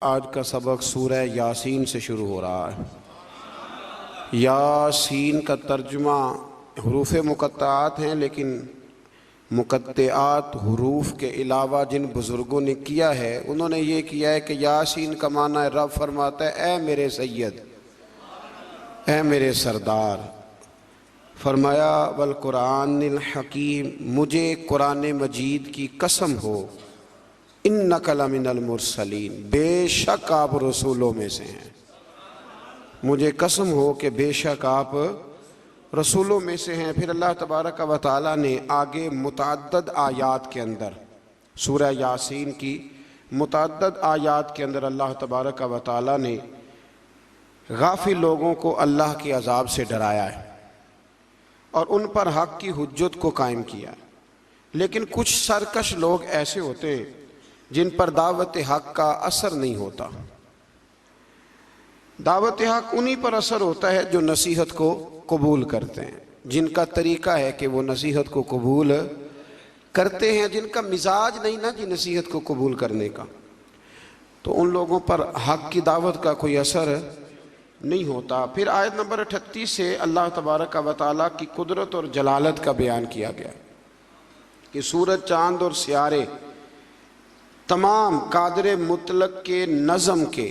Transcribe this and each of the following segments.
आज का सबक सूरह यासीन से शुरू हो रहा है। यासीन का तर्जुमा हरूफ मुक़त्तआत हैं, लेकिन मुक़त्तआत हरूफ के अलावा जिन बुज़ुर्गों ने किया है उन्होंने ये किया है कि यासीन का माना है रब फरमाता है ए मेरे सैयद, ए मेरे सरदार। फरमाया वल कुरानिल हकीम, मुझे कुरान मजीद की कसम हो, इन्नका लमिनल मुरसलीन, बेशक आप रसूलों में से हैं। मुझे कसम हो कि बेशक आप रसूलों में से हैं। फिर अल्लाह तबारक व तआला ने आगे मुतअद्दिद आयात के अंदर सूरह यासीन की मुतअद्दिद आयात के अंदर अल्लाह तबारक व तआला ने गाफिल लोगों को अल्लाह के अजाब से डराया है और उन पर हक की हुज्जत को कायम किया। लेकिन कुछ सरकश लोग ऐसे होते हैं जिन पर दावत हक का असर नहीं होता। दावत हक उन्हीं पर असर होता है जो नसीहत को कबूल करते हैं, जिनका तरीका है कि वो नसीहत को कबूल करते हैं। जिनका मिजाज नहीं ना जी नसीहत को कबूल करने का, तो उन लोगों पर हक की दावत का कोई असर नहीं होता। फिर आयत नंबर 38 से अल्लाह तबारक व तआला की कुदरत और जलालत का बयान किया गया कि सूरज, चांद और सियारे तमाम कादर मुतलक के नज़म के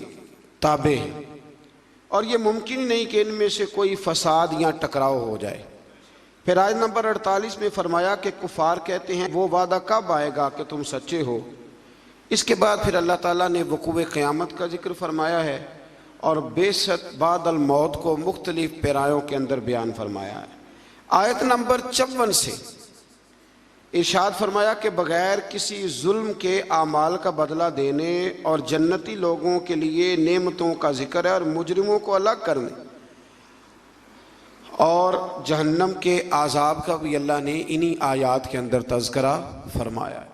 ताबे हैं और ये मुमकिन ही नहीं कि इनमें से कोई फसाद या टकराव हो जाए। फिर आयत नंबर 48 में फरमाया कि कुफार कहते हैं वो वादा कब आएगा कि तुम सच्चे हो। इसके बाद फिर अल्लाह ताला ने वक़ूए क़यामत का जिक्र फरमाया है और बेशक बादल मौत को मुख्तलिफ पैरायों के अंदर बयान फरमाया है। आयत नंबर 54 से इरशाद फरमाया कि बग़ैर किसी जुल्म के आमाल का बदला देने और जन्नती लोगों के लिए नेमतों का जिक्र है और मुजरिमों को अलग करने और जहन्नम के आज़ाब का भी अल्लाह ने इन्हीं आयात के अंदर तज़किरा फरमाया है।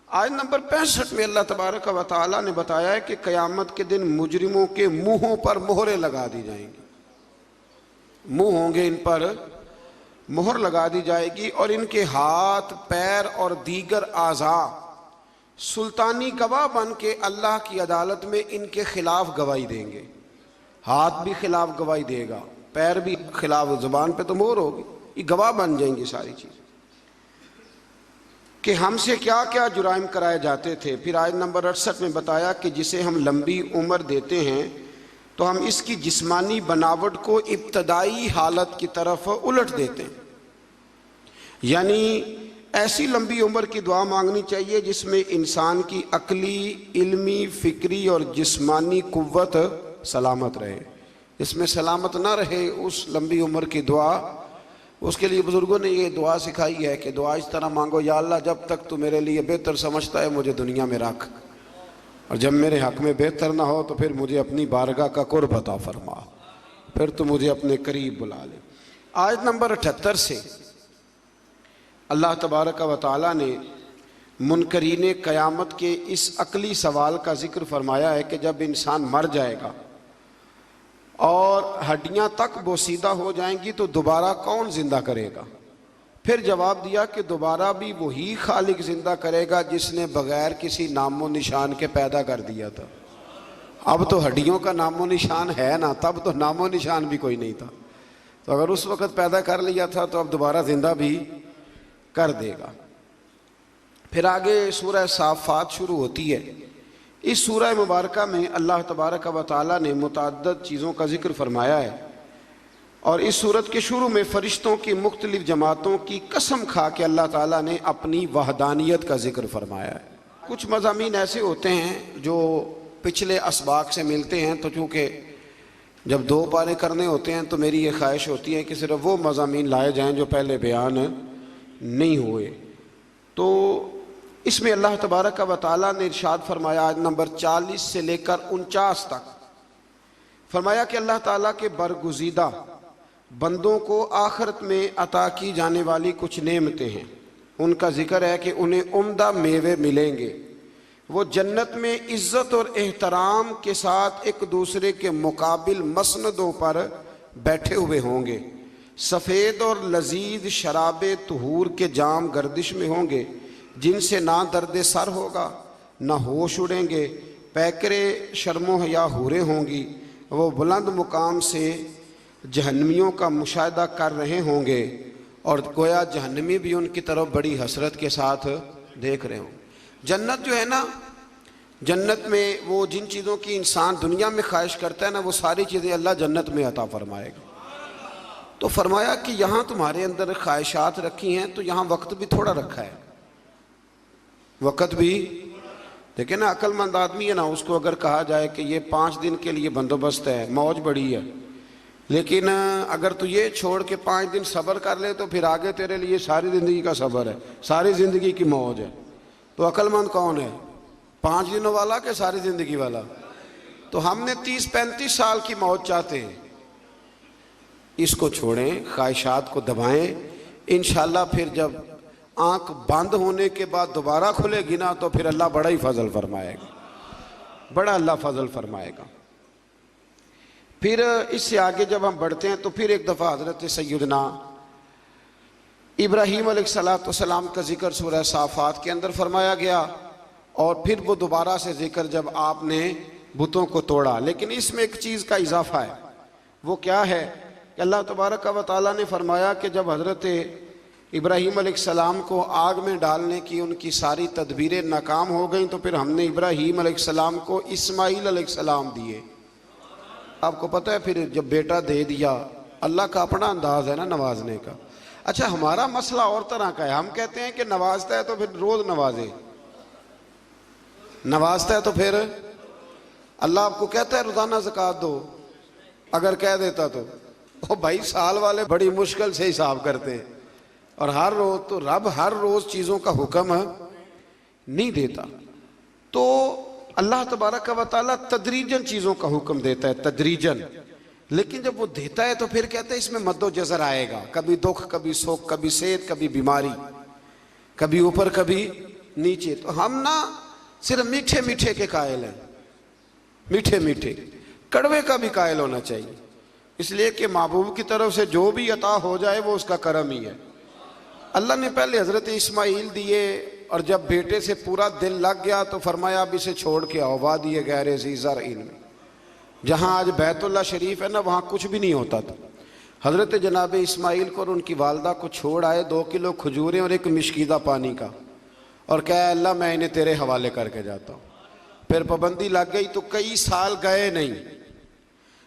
आयत नंबर 65 में अल्लाह तबारक व तआला ने बताया है कि क़यामत के दिन मुजरिमों के मुँहों पर मोहरें लगा दी जाएंगी। मुँह होंगे, इन पर मोहर लगा दी जाएगी और इनके हाथ, पैर और दीगर आज़ा सुल्तानी गवाह बन के अल्लाह की अदालत में इनके खिलाफ गवाही देंगे। हाथ भी खिलाफ गवाही देगा, पैर भी खिलाफ, ज़ुबान पे तो मोहर होगी, ये गवाह बन जाएंगी सारी चीज़ कि हमसे क्या क्या जुराइम कराए जाते थे। फिर आयत नंबर 68 में बताया कि जिसे हम लंबी उम्र देते हैं तो हम इसकी जिस्मानी बनावट को इब्तदाई हालत की तरफ उलट देते हैं। यानी ऐसी लंबी उम्र की दुआ मांगनी चाहिए जिसमें इंसान की अकली, इल्मी, फ़िक्री और जिस्मानी कुव्वत सलामत रहे। इसमें सलामत ना रहे उस लंबी उम्र की दुआ, उसके लिए बुज़ुर्गों ने ये दुआ सिखाई है कि दुआ इस तरह मांगो, या अल्लाह जब तक तू मेरे लिए बेहतर समझता है मुझे दुनिया में रख, और जब मेरे हक़ में बेहतर ना हो तो फिर मुझे अपनी बारगाह का कुर्ब अता फरमा, फिर तो मुझे अपने करीब बुला ले। आयत नंबर 78 से अल्लाह तबारक व तआला ने मुनकरीन क़यामत के इस अकली सवाल का जिक्र फरमाया है कि जब इंसान मर जाएगा और हड्डियां तक बोसीदा हो जाएंगी तो दोबारा कौन ज़िंदा करेगा। फिर जवाब दिया कि दोबारा भी वही खालिक ज़िंदा करेगा जिसने बग़ैर किसी नामो निशान के पैदा कर दिया था। अब तो हड्डियों का नामो निशान है ना, तब तो नामो निशान भी कोई नहीं था। तो अगर उस वक़्त पैदा कर लिया था तो अब दोबारा ज़िंदा भी कर देगा। फिर आगे सूरह साफ़ात शुरू होती है। इस सूरह मुबारका में अल्लाह तबारक व तआला ने मुतअद्दिद चीज़ों का जिक्र फरमाया है और इस सूरत के शुरू में फ़रिश्तों की मुख्तलिफ़ जमातों की कसम खा के अल्लाह ताला ने अपनी वहदानियत का जिक्र फरमाया है। कुछ मज़ामीन ऐसे होते हैं जो पिछले असबाक से मिलते हैं, तो चूँकि जब 2 पारे करने होते हैं तो मेरी ये ख्वाहिश होती है कि सिर्फ वो मज़ामीन लाए जाएँ जो पहले बयान नहीं हुए। तो इसमें अल्लाह तबारक व तआला ने इरशाद फरमाया आयत नंबर 40 से लेकर 49 तक फरमाया कि अल्लाह ताला के बरगुज़ीदा बंदों को आखिरत में अता की जाने वाली कुछ नेमतें हैं। उनका जिक्र है कि उन्हें उम्दा मेवे मिलेंगे। वो जन्नत में इज़्ज़त और एहतराम के साथ एक दूसरे के मुकाबिल मसनदों पर बैठे हुए होंगे। सफ़ेद और लजीज शराबे तुहूर के जाम गर्दिश में होंगे जिनसे ना दर्द सर होगा, ना होश उड़ेंगे, पैकरे शर्मो हया हूरें होंगी, वो बुलंद मुकाम से जहन्नमियों का मुशाहिदा कर रहे होंगे और गोया जहन्नमी भी उनकी तरफ बड़ी हसरत के साथ देख रहे हों। जन्नत जो है ना, जन्नत में वो जिन चीज़ों की इंसान दुनिया में ख्वाहिश करता है ना, वो सारी चीज़ें अल्लाह जन्नत में अता फरमाएगा। तो फरमाया कि यहाँ तुम्हारे अंदर ख्वाहिशात रखी हैं, तो यहाँ वक्त भी थोड़ा रखा है, वक्त भी। देखिए ना, अक्लमंद आदमी है ना, उसको अगर कहा जाए कि ये 5 दिन के लिए बंदोबस्त है, मौज बड़ी है, लेकिन अगर तू ये छोड़ के 5 दिन सब्र कर ले तो फिर आगे तेरे लिए सारी ज़िंदगी का सब्र है, सारी ज़िंदगी की मौज है। तो अक्लमंद कौन है, 5 दिनों वाला कि सारी ज़िंदगी वाला? तो हमने 30-35 साल की मौज चाहते हैं। इसको छोड़ें, ख्वाहिशात को दबाएं, इंशाल्लाह फिर जब आंख बंद होने के बाद दोबारा खुलेगी ना, तो फिर अल्लाह बड़ा ही फजल फरमाएगा, बड़ा अल्लाह फजल फरमाएगा। फिर इससे आगे जब हम बढ़ते हैं तो फिर एक दफ़ा हज़रत सैयदना इब्राहीम अलैहिस्सलाम का जिक्र सूरह साफ़ात के अंदर फरमाया गया, और फिर वो दोबारा से जिक्र जब आपने बुतों को तोड़ा। लेकिन इसमें एक चीज़ का इजाफा है, वो क्या है कि अल्लाह तबारक व तआला ने फरमाया कि जब हज़रत इब्राहीम अलैहिस्सलाम को आग में डालने की उनकी सारी तदबीरें नाकाम हो गई, तो फिर हमने इब्राहीम अलैहिस्सलाम को इस्माईल अलैहिस्सलाम दिए। आपको पता है, फिर जब बेटा दे दिया, अल्लाह का अपना अंदाज है ना नवाजने का। अच्छा, हमारा मसला और तरह का है, हम कहते हैं कि नवाजता है तो फिर रोज नवाजे, नवाजता है तो फिर अल्लाह आपको कहता है रोजाना ज़कात दो, अगर कह देता तो ओ भाई, साल वाले बड़ी मुश्किल से हिसाब करते हैं, और हर रोज तो रब हर रोज चीज़ों का हुक्म नहीं देता। तो अल्लाह तबारक व तआला तदरीजन चीज़ों का हुक्म देता है, तदरीजन। लेकिन जब वो देता है तो फिर कहते हैं इसमें मद्दो जज़र आएगा, कभी दुख, कभी सुख, कभी सेहत, कभी बीमारी, कभी ऊपर कभी नीचे। तो हम ना सिर्फ मीठे मीठे के कायल हैं, मीठे मीठे, कड़वे का भी कायल होना चाहिए, इसलिए कि महबूब की तरफ से जो भी अता हो जाए वो उसका करम ही है। अल्लाह ने पहले हज़रत इस्माईल दिए, और जब बेटे से पूरा दिल लग गया तो फरमाया अब इसे छोड़ के आओ वादी गैर ज़ी ज़रइन में, जहाँ आज बैतुल्लाह शरीफ है ना, वहाँ कुछ भी नहीं होता था। हज़रत जनाब इस्माईल को और उनकी वालदा को छोड़ आए 2 किलो खजूरें और एक मिश्कीदा पानी का, और कहा अल्लाह मैं इन्हें तेरे हवाले करके जाता हूँ। फिर पाबंदी लग गई तो कई साल गए नहीं।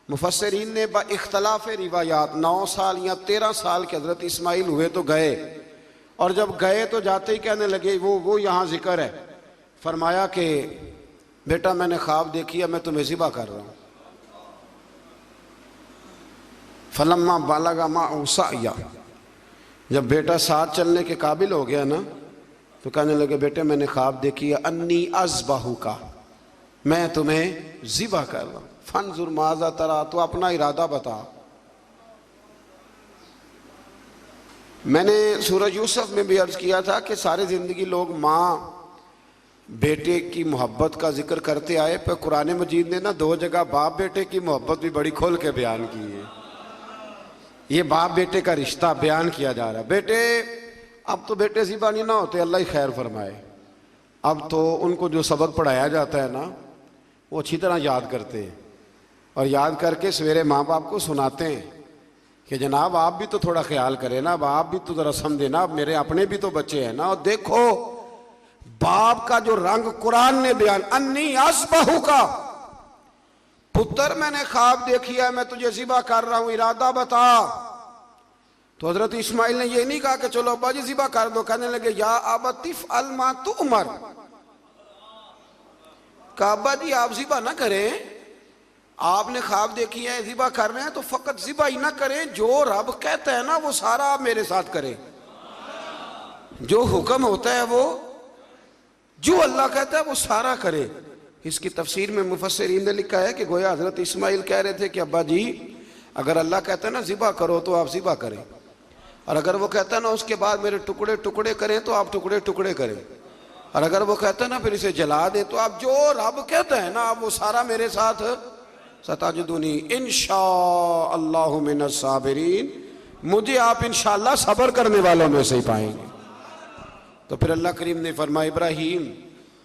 मुफस्सिरीन ने बा इख्तलाफ रिवायात 9 साल या 13 साल के हज़रत इस्माईल हुए तो गए, और जब गए तो जाते ही कहने लगे वो यहाँ जिक्र है, फरमाया कि बेटा मैंने ख्वाब देखी है, मैं तुम्हें ज़िबा कर रहा हूँ। फलम्मा बालगा मा उसाया, जब बेटा साथ चलने के काबिल हो गया ना, तो कहने लगे बेटे मैंने ख्वाब देखी है, अन्नी अज़बाहु का, मैं तुम्हें ज़िबा कर रहा हूँ। फंजुर माज़ा तरा, तो अपना इरादा बता। मैंने सूरज यूसुफ में भी अर्ज़ किया था कि सारी ज़िंदगी लोग माँ बेटे की मोहब्बत का जिक्र करते आए, पर कुरान मजीद ने ना 2 जगह बाप बेटे की मोहब्बत भी बड़ी खोल के बयान की है। ये बाप बेटे का रिश्ता बयान किया जा रहा है। बेटे अब तो बेटे ज़िबा नहीं ना होते, अल्लाह ही खैर फरमाए। अब तो उनको जो सबक पढ़ाया जाता है ना, वो अच्छी तरह याद करते हैं, और याद करके सवेरे माँ बाप को सुनाते हैं कि जनाब आप भी तो थोड़ा ख्याल करें ना, अब आप भी तो ज़रा समझे ना, अब मेरे अपने भी तो बच्चे हैं ना। और देखो बाप का जो रंग कुरान ने बयान, अन्नी अस्बहु का, पुत्र मैंने ख्वाब देखी है, मैं तुझे ज़िबा कर रहा हूँ, इरादा बता। तो हज़रत इस्माईल ने ये नहीं कहा कि चलो अब्बा जी ज़िबा कर दो, कहने लगे या अबतिफ अलमा तु उमर, कहा अब्बा जी आप ज़िबा ना करें, आपने ख्वाब देखी है ज़िबा कर रहे हैं तो फ़कत ज़िबा ही ना करें, जो रब कहता है ना वो सारा आप मेरे साथ करें, जो हुक्म होता है वो, जो अल्लाह कहता है वो सारा करे। इसकी तफसीर में मुफस्सिरीन ने लिखा है कि गोया हज़रत इस्माईल कह रहे थे कि अब्बा जी अगर अल्लाह कहता है ना ज़िबा करो तो आप ज़िबा करें, और अगर वो कहता है ना उसके बाद मेरे टुकड़े टुकड़े करें तो आप टुकड़े टुकड़े करें, और अगर वो कहता है ना फिर इसे जला दे, तो आप जो रब कहता है ना आप वो सारा मेरे साथ सताजुदूनी इंशाअल्लाहु मिनस साबिरीन, मुझे आप इंशाअल्लाह सब्र करने वालों में से ही पाएंगे। तो फिर अल्लाह करीम ने फरमाया इब्राहीम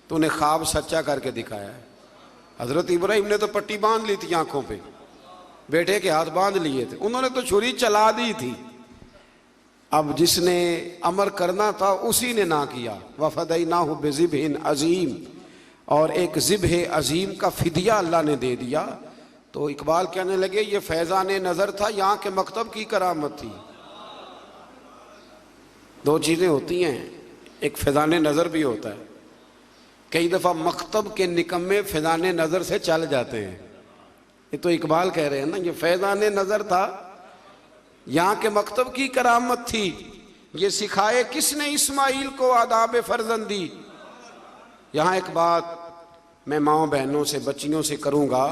तूने ख्वाब सच्चा करके दिखाया है, हजरत इब्राहिम ने तो पट्टी बांध ली थी आंखों पे, बेटे के हाथ बांध लिए थे, उन्होंने तो छुरी चला दी थी। अब जिसने अमर करना था उसी ने ना किया। वफदैनाहु बिज़िब्हिन अजीम, और एक ज़िब्ह अजीम का फिदिया अल्लाह ने दे दिया। तो इकबाल कहने लगे ये फैज़ान नज़र था, यहाँ के मकतब की करामत थी। दो चीज़ें होती हैं, एक फैज़ान नज़र भी होता है। कई दफ़ा मकतब के निकम्मे फैज़ान नज़र से चल जाते हैं। ये तो इकबाल कह रहे हैं ना, ये फैज़ान नज़र था, यहाँ के मकतब की करामत थी। ये सिखाए किसने इस्माइल को आदाब फर्जंदी। यहाँ एक बात मैं माँओं बहनों से, बच्चियों से करूँगा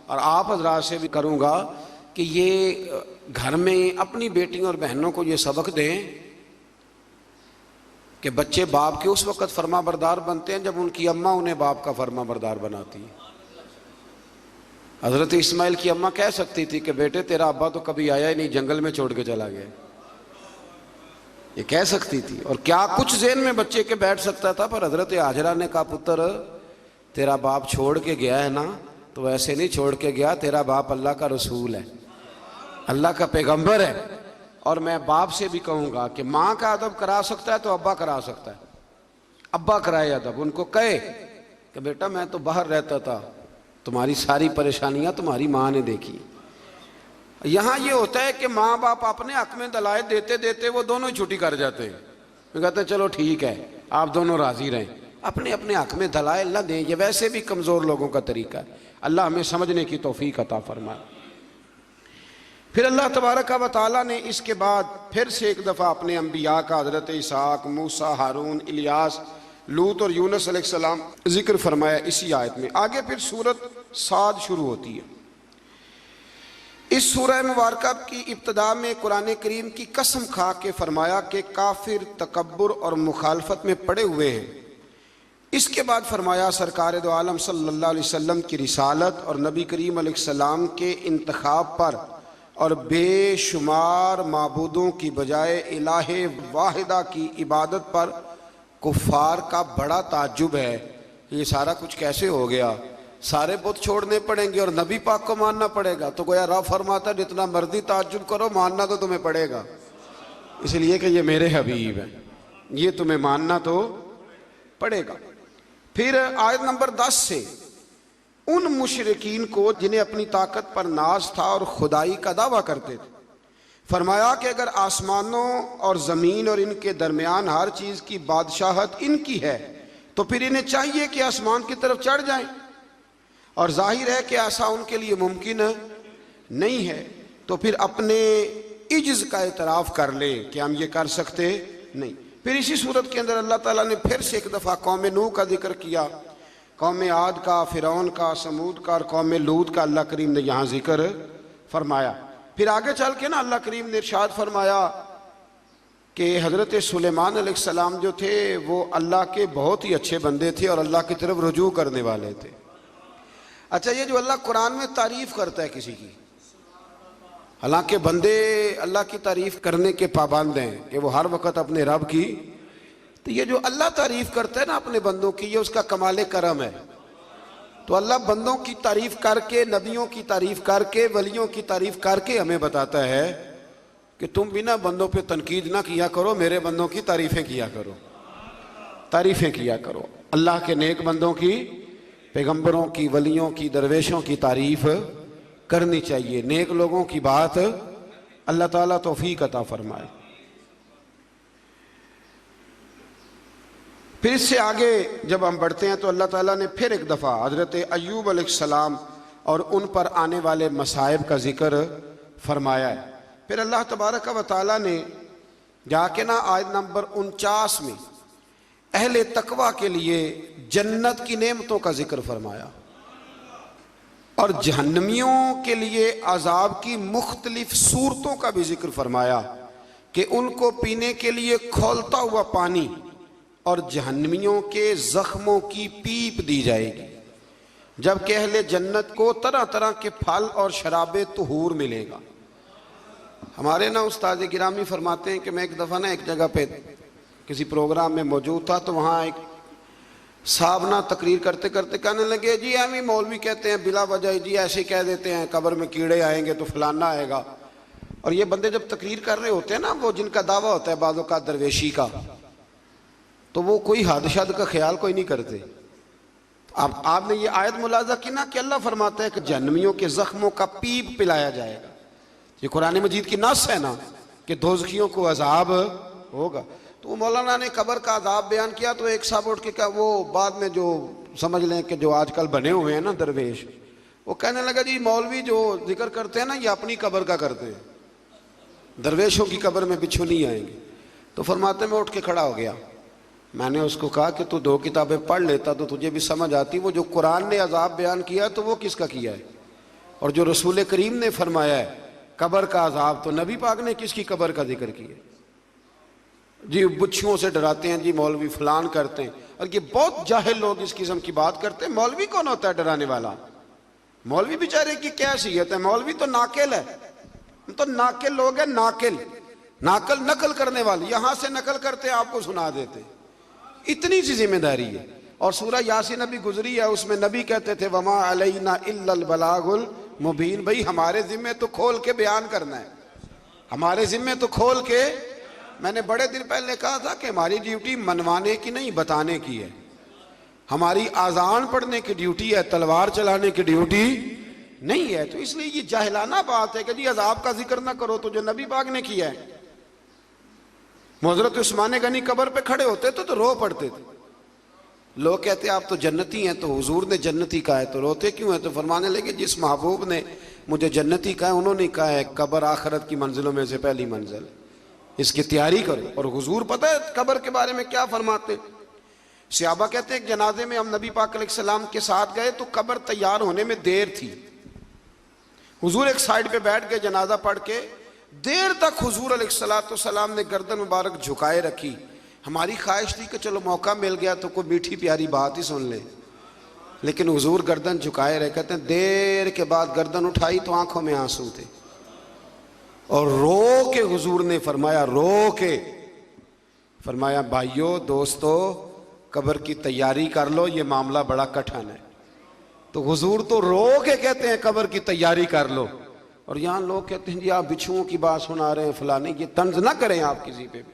और आप हजरात से भी करूँगा कि ये घर में अपनी बेटियों और बहनों को ये सबक दें कि बच्चे बाप के उस वक़्त फर्मा बरदार बनते हैं जब उनकी अम्मा उन्हें बाप का फर्मा बरदार बनाती है। हज़रत इस्माइल की अम्मा कह सकती थी कि बेटे तेरा अब्बा तो कभी आया ही नहीं, जंगल में छोड़ के चला गया, ये कह सकती थी। और क्या कुछ ज़हन में बच्चे के बैठ सकता था, पर हज़रत हाजरा ने कहा पुत्र तेरा बाप छोड़ के गया है ना, तो वैसे नहीं छोड़ के गया, तेरा बाप अल्लाह का रसूल है, अल्लाह का पैगंबर है। और मैं बाप से भी कहूँगा कि माँ का अदब करा सकता है तो अब्बा करा सकता है। अब्बा कराए अदब, उनको कहे कि बेटा मैं तो बाहर रहता था, तुम्हारी सारी परेशानियां तुम्हारी माँ ने देखी। यहाँ ये होता है कि माँ बाप अपने हक में दलाल देते देते वो दोनों ही छुट्टी कर जाते हैं, वो कहते हैं चलो ठीक है आप दोनों राजी रहें, अपने अपने हक में दलाल न दें। ये वैसे भी कमज़ोर लोगों का तरीका है। अल्लाह हमें समझने की तौफीक अता फरमाए। फिर अल्लाह तबारक व तआला ने इसके बाद फिर से एक दफ़ा अपने अम्बिया का, हज़रत इसहाक, मूसा, हारून, इलियास, लूत और यूनुस अलैहिस्सलाम जिक्र फरमाया इसी आयत में। आगे फिर सूरत साद शुरू होती है। इस सूरह मुबारका की इब्तिदा में कुरान करीम की कसम खा के फरमाया कि काफिर तकब्बुर और मुखालफत में पड़े हुए हैं। इसके बाद फरमाया सरकार दो आलम सल्लल्लाहु अलैहि वसल्लम की रिसालत और नबी करीम अलैहिस्सलाम के इंतखाब पर और बेशुमार माबूदों की बजाय इलाहे वाहिदा की इबादत पर कुफ़ार का बड़ा ताज्जुब है। ये सारा कुछ कैसे हो गया, सारे बुत छोड़ने पड़ेंगे और नबी पाक को मानना पड़ेगा। तो गोया रब फरमाता जितना मर्जी ताज्जुब करो, मानना तो तुम्हें पड़ेगा, इसलिए कि ये मेरे हबीब हैं, ये तुम्हें मानना तो पड़ेगा। फिर आयत नंबर 10 से उन मुशरिकीन को जिन्हें अपनी ताकत पर नाज था और खुदाई का दावा करते थे, फरमाया कि अगर आसमानों और ज़मीन और इनके दरमियान हर चीज़ की बादशाहत इनकी है तो फिर इन्हें चाहिए कि आसमान की तरफ चढ़ जाएं, और जाहिर है कि ऐसा उनके लिए मुमकिन नहीं है। तो फिर अपने इज्ज़ का एतराफ़ कर लें कि हम ये कर सकते नहीं। फिर इसी सूरत के अंदर अल्लाह ताला ने फिर से एक दफ़ा कौम नूह का जिक्र किया, कौम आद का, फ़िरौन का, समूद का और कौम लूत का अल्लाह करीम ने यहाँ जिक्र फरमाया। फिर आगे चल के ना अल्लाह करीम ने इरशाद फरमाया कि हज़रत सुलेमान अलैहिस्सलाम जो थे वो अल्लाह के बहुत ही अच्छे बंदे थे और अल्लाह की तरफ रुजू करने वाले थे। अच्छा, ये जो अल्लाह कुरान में तारीफ़ करता है किसी की, हालांकि बंदे अल्लाह की तारीफ़ करने के पाबंद हैं कि वो हर वक़्त अपने रब की, तो ये जो अल्लाह तारीफ़ करता है ना अपने बंदों की, ये उसका कमाल करम है। तो अल्लाह बंदों की तारीफ़ करके, नबियों की तारीफ़ करके, वलियों की तारीफ़ करके हमें बताता है कि तुम बिना बंदों पे तनकीद ना किया करो, मेरे बंदों की तारीफ़ें किया करो, तारीफ़ें किया करो। अल्लाह के नेक बंदों की, पैगंबरों की, वलियों की, दरवेशों की तारीफ़ करनी चाहिए। नेक लोगों की बात अल्लाह ताला तौफीक अता फरमाए। फिर इससे आगे जब हम बढ़ते हैं तो अल्लाह ताला ने फिर एक दफ़ा हज़रत अय्यूब अलैहिस्सलाम और उन पर आने वाले मसाइब का जिक्र फरमाया है। फिर अल्लाह तबारक व तआला ने जाके ना आयत नंबर 49 में अहले तकवा के लिए जन्नत की नेमतों का जिक्र फरमाया और जहन्नमियों के लिए अजाब की मुख्तलिफ सूरतों का भी जिक्र फरमाया कि उनको पीने के लिए खौलता हुआ पानी और जहन्नमियों के जख्मों की पीप दी जाएगी, जबकि अहले जन्नत को तरह तरह के फल और शराबे तुहूर मिलेगा। हमारे ना उस्ताद गिरामी फरमाते हैं कि मैं एक दफ़ा ना एक जगह पे किसी प्रोग्राम में मौजूद था, तो वहाँ एक साहब ना तकरीर करते करते कहने लगे, जी हम ही मौलवी कहते हैं बिला वजह, जी ऐसे कह देते हैं कब्र में कीड़े आएंगे तो फलाना आएगा। और ये बंदे जब तकरीर कर रहे होते हैं ना, वो जिनका दावा होता है बाज़ों का दरवेशी का, तो वो कोई हद शद का ख्याल कोई नहीं करते। अब आपने ये आयत मुलाजा की ना कि अल्लाह फरमाता है कि जहन्नमियों के जख्मों का पीप पिलाया जाएगा। ये कुरान मजीद की नस है ना कि दोज़खियों को अजाब होगा। तो मौलाना ने कब्र का अजाब बयान किया तो एक साहब उठ के कहा, वो बाद में जो समझ लें कि जो आजकल बने हुए हैं ना दरवेश, वो कहने लगा जी मौलवी जो जिक्र करते हैं ना ये अपनी कब्र का करते हैं, दरवेशों की कब्र में बिच्छू नहीं आएंगे। तो फरमाते में उठ के खड़ा हो गया। मैंने उसको कहा कि तू 2 किताबें पढ़ लेता तो तुझे भी समझ आती, वो जो कुरान ने अजाब बयान किया तो वो किसका किया है, और जो रसूल करीम ने फरमाया है कब्र का अजाब, तो नबी पाक ने किसकी कब्र का जिक्र किया। जी बिच्छुओं से डराते हैं जी मौलवी, फलान करते हैं। और ये बहुत जाहिल लोग इस किस्म की बात करते हैं। मौलवी कौन होता है डराने वाला? मौलवी बेचारे की क्या हैसियत है? मौलवी तो नाकिल है, तो नाकिल लोग हैं, नाकिल नाकल नकल करने वाले, यहां से नकल करते आपको सुना देते, इतनी सी जिम्मेदारी है। और सूरह यासीन अभी गुजरी है, उसमें नबी कहते थे वमा अलैना इल्लल बलागुल मुबीन, भाई हमारे जिम्मे तो खोल के बयान करना है, हमारे जिम्मे तो खोल के। मैंने बड़े दिन पहले कहा था कि हमारी ड्यूटी मनवाने की नहीं बताने की है, हमारी आजान पढ़ने की ड्यूटी है, तलवार चलाने की ड्यूटी नहीं है। तो इसलिए ये जाहिलाना बात है कि जी अजाब का जिक्र ना करो तो जो नबी पाक ने किया है। हज़रत उस्मान गनी कब्र पे खड़े होते तो रो पड़ते थे। लोग कहते आप तो जन्नती हैं, तो हुजूर ने जन्नती कहा है तो रोते क्यों है? तो फरमाने लगे जिस महबूब ने मुझे जन्नती कहा है उन्होंने कहा है कब्र आखिरत की मंजिलों में से पहली मंजिल, इसकी तैयारी करो। और हुजूर पता है कब्र के बारे में क्या फरमाते? सहाबा कहते हैं जनाजे में हम नबी पाक अलैहिस्सलाम के साथ गए तो कब्र तैयार होने में देर थी। हुजूर एक साइड पे बैठ गए, जनाजा पढ़ के देर तक हुजूर अलैहिस्सलाम ने गर्दन मुबारक झुकाए रखी। हमारी ख्वाहिश थी कि चलो मौका मिल गया तो कोई मीठी प्यारी बात ही सुन ले, लेकिन हुजूर गर्दन झुकाए रहे। कहते हैं देर के बाद गर्दन उठाई तो आंखों में आंसू थे, और रो के हुजूर ने फरमाया, रो के फरमाया भाइयों दोस्तों कब्र की तैयारी कर लो, ये मामला बड़ा कठिन है। तो हुजूर तो रो के कहते हैं कब्र की तैयारी कर लो, और यहाँ लोग कहते हैं जी आप बिच्छुओं की बात सुना रहे हैं फलाने। ये तंज ना करें आप किसी पे भी,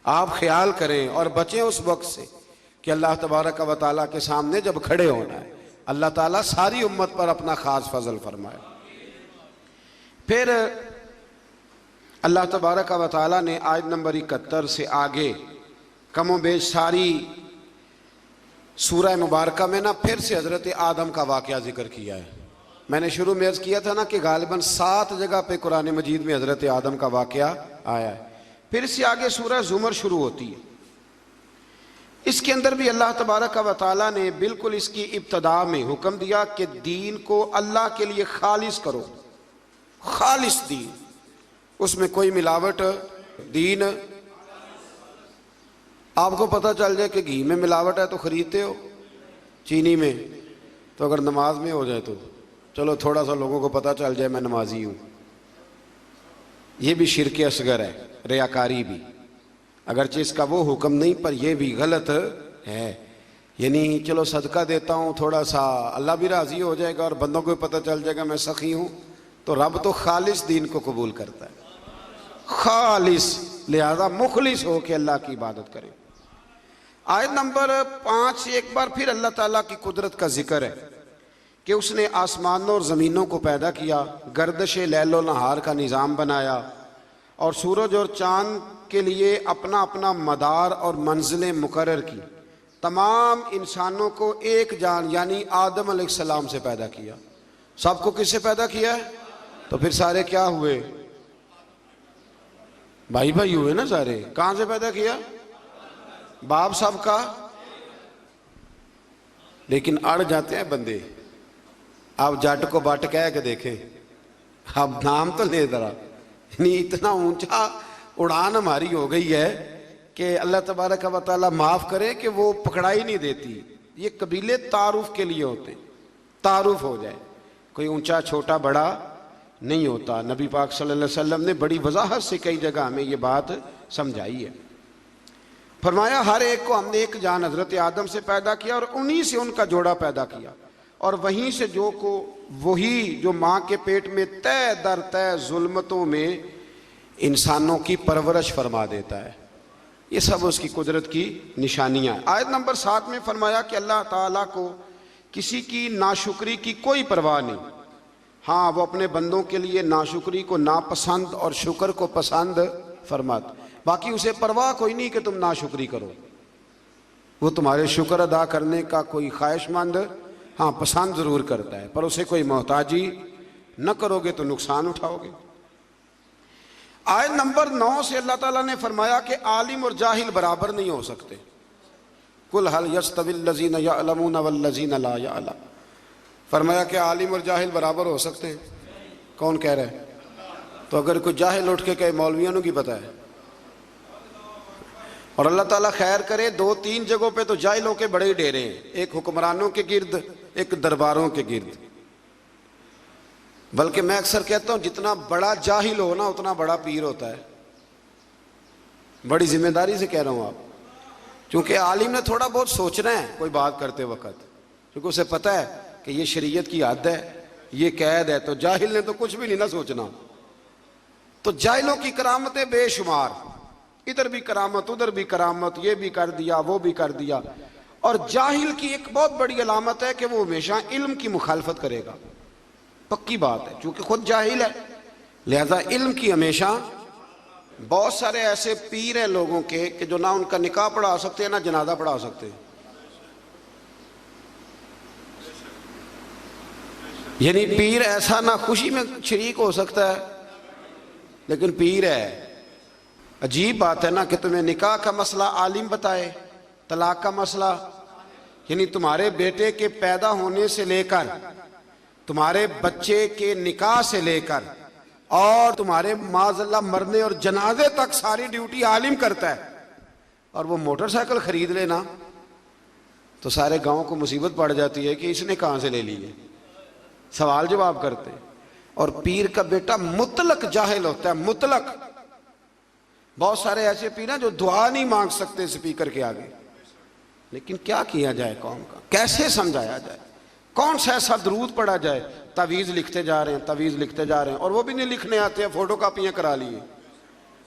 आप ख्याल करें और बचें उस वक्त से कि अल्लाह तबारक व तआला के सामने जब खड़े होना है, अल्लाह ताला सारी उम्मत पर अपना खास फजल फरमाए। फिर अल्लाह तबारक व तआला ने आयत नंबर 71 से आगे कमो बेश सारी सूरह मुबारक में ना फिर से हजरत आदम का वाक़या जिक्र किया है। मैंने शुरू में अर्ज़ किया था ना कि गालिबन 7 जगह पे कुरान मजीद में हजरत आदम का वाक़या आया है। फिर से आगे सूरह ज़ुमर शुरू होती है, इसके अंदर भी अल्लाह तबारक व तआला ने बिल्कुल इसकी इब्तदा में हुक्म दिया कि दीन को अल्लाह के लिए खालिस करो, खालिस दीन, उसमें कोई मिलावट दीन। आपको पता चल जाए कि घी में मिलावट है तो खरीदते हो, चीनी में, तो अगर नमाज में हो जाए तो चलो थोड़ा सा लोगों को पता चल जाए मैं नमाजी हूँ, ये भी शिरक असगर है, रियाकारी भी, अगरचे इसका वो हुक्म नहीं पर यह भी गलत है। यानी चलो सदका देता हूँ थोड़ा सा, अल्लाह भी राज़ी हो जाएगा और बंदों को पता चल जाएगा मैं सखी हूँ, तो रब तो खालिस दीन को कबूल करता है, खालिस, लिहाजा मुखलिस हो के अल्लाह की इबादत करें। आयत नंबर 5 एक बार फिर अल्लाह ताला की कुदरत का जिक्र है कि उसने आसमानों और ज़मीनों को पैदा किया, गर्दश लैलो नहार का निज़ाम बनाया, और सूरज और चाँद के लिए अपना अपना मदार और मंजिलें मुकर्रर की। तमाम इंसानों को एक जान यानी आदम अलैहिस्सलाम से पैदा किया। सबको किससे पैदा किया है? तो फिर सारे क्या हुए? भाई भाई हुए ना सारे। कहाँ से पैदा किया? बाप साहब का। लेकिन अड़ जाते हैं बंदे। आप जट को बट कह के देखें, अब नाम तो ले जरा, नहीं इतना ऊंचा उड़ान हमारी हो गई है कि अल्लाह तबारक व तआला माफ़ करे कि वो पकड़ाई नहीं देती। ये कबीले तारुफ के लिए होते हैं, तारुफ हो जाए, कोई ऊंचा छोटा बड़ा नहीं होता। नबी पाक सल्लल्लाहु अलैहि वसल्लम ने बड़ी वजाहत से कई जगह हमें ये बात समझाई है। फरमाया हर एक को हमने एक जान हजरत आदम से पैदा किया और उन्हीं से उनका जोड़ा पैदा किया, और वहीं से वही जो माँ के पेट में तय दर तय जुल्मतों में इंसानों की परवरिश फरमा देता है। ये सब उसकी कुदरत की निशानियाँ। आयत नंबर 7 में फरमाया कि अल्लाह ताला को किसी की नाशुक्री की कोई परवाह नहीं। हाँ, वो अपने बंदों के लिए नाशुक्री को नापसंद और शुक्र को पसंद फरमाता, बाकी उसे परवाह कोई नहीं कि तुम नाशुक्री करो। वो तुम्हारे शुक्र अदा करने का कोई ख्वाहिशमंद, हाँ पसंद ज़रूर करता है, पर उसे कोई मोहताजी न करोगे तो नुकसान उठाओगे। आयत नंबर 9 से अल्लाह ताला ने फरमाया कि आलिम और जाहिल बराबर नहीं हो सकते। कुल हल यस्तविल लज़ीना यअलमून वल लज़ीना ला यअलम। फरमाया कि आलिम और जाहिल बराबर हो सकते हैं। कौन कह रहा है? तो अगर कोई जाहिल उठ के कहे मौलवियों की पता है, और अल्लाह ताला खैर करे 2-3 जगहों पे तो जाहिलों के बड़े ही डेरे हैं, एक हुक्मरानों के गिर्द, एक दरबारों के गिर्द। बल्कि मैं अक्सर कहता हूं जितना बड़ा जाहिल हो ना उतना बड़ा पीर होता है। बड़ी जिम्मेदारी से कह रहा हूं आप, क्योंकि आलिम ने थोड़ा बहुत सोचना है कोई बात करते वक्त, क्योंकि उसे पता है कि ये शरीयत की हद है, ये कैद है। तो जाहिल ने तो कुछ भी नहीं ना सोचना। तो जाहिलों की करामतें बेशुमार, इधर भी करामत उधर भी करामत, ये भी कर दिया वो भी कर दिया। और जाहिल की एक बहुत बड़ी अलामत है कि वो हमेशा इल्म की मुखालफत करेगा। पक्की बात है, क्योंकि खुद जाहिल है, लिहाजा इल्म की हमेशा। बहुत सारे ऐसे पीर हैं लोगों के कि जो ना उनका निकाह पढ़ा सकते हैं ना जनाजा पढ़ा सकते हैं। यानी पीर ऐसा ना खुशी में शरीक हो सकता है, लेकिन पीर है। अजीब बात है ना कि तुम्हें निकाह का मसला आलिम बताए, तलाक का मसला, यानी तुम्हारे बेटे के पैदा होने से लेकर तुम्हारे बच्चे के निकाह से लेकर और तुम्हारे माज़अल्लाह मरने और जनाजे तक सारी ड्यूटी आलिम करता है। और वो मोटरसाइकिल खरीद लेना तो सारे गांव को मुसीबत पड़ जाती है कि इसने कहाँ से ले ली है, सवाल जवाब करते हैं। और पीर का बेटा मुतलक जाहिल होता है, मुतलक। बहुत सारे ऐसे पीर हैं जो दुआ नहीं मांग सकते स्पीकर के आगे। लेकिन क्या किया जाए कौम का, कैसे समझाया जाए, कौन सा ऐसा दरूद पढ़ा जाए। तवीज़ लिखते जा रहे हैं, तवीज़ लिखते जा रहे हैं, और वो भी नहीं लिखने आते हैं, फोटो कापियाँ करा लिए,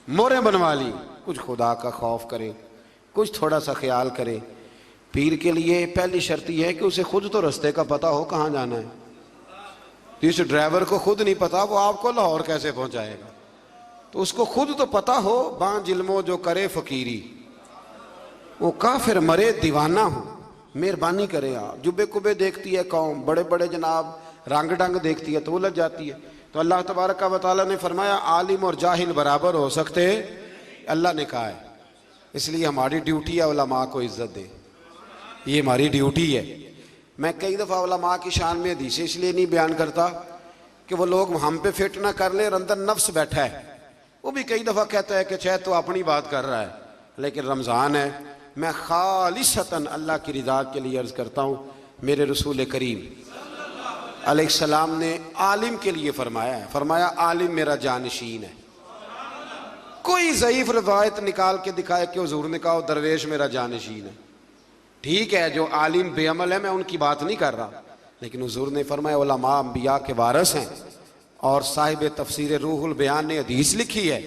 मोहरें बनवा ली। कुछ खुदा का खौफ करें, कुछ थोड़ा सा ख्याल करें। पीर के लिए पहली शर्त यह है कि उसे खुद तो रास्ते का पता हो कहाँ जाना है। जिस ड्राइवर को खुद नहीं पता वो आपको लाहौर कैसे पहुँचाएगा? तो उसको खुद तो पता हो। बां जिल्मो जो करे फकीरी, वो काफिर मरे दीवाना हो। मेहरबानी करें आप। जुबे कुबे देखती है कौम, बड़े बड़े जनाब रंग डंग देखती है तो उलझ जाती है। तो अल्लाह तबारक व तआला ने फरमाया आलिम और जाहिल बराबर हो सकते, अल्लाह ने कहा है। इसलिए हमारी ड्यूटी है उलमा को इज्जत दे, ये हमारी ड्यूटी है। मैं कई दफ़ा उलमा की शान में हदीसें इसलिए नहीं बयान करता कि वो लोग हम पे फिट ना कर ले और अंदर नफ्स बैठा है। वो भी कई दफ़ा कहता है कि शायद तो अपनी बात कर रहा है, लेकिन रमज़ान है। मैं खालिसतन अल्लाह की रिज़ा के लिए अर्ज़ करता हूँ। मेरे रसूल करीम अलैहिस्सलाम ने आलिम के लिए फरमाया है, फरमाया आलिम मेरा जानशीन है। कोई ज़ईफ़ रवायत निकाल के दिखाए कि हुज़ूर ने कहा दरवेश मेरा जानशीन है। ठीक है, जो आलिम बेअमल है मैं उनकी बात नहीं कर रहा, लेकिन हुज़ूर ने फरमाया उलमा अंबिया के वारिस हैं। और साहिब तफसीर रूहुल बयान ने हदीस लिखी है,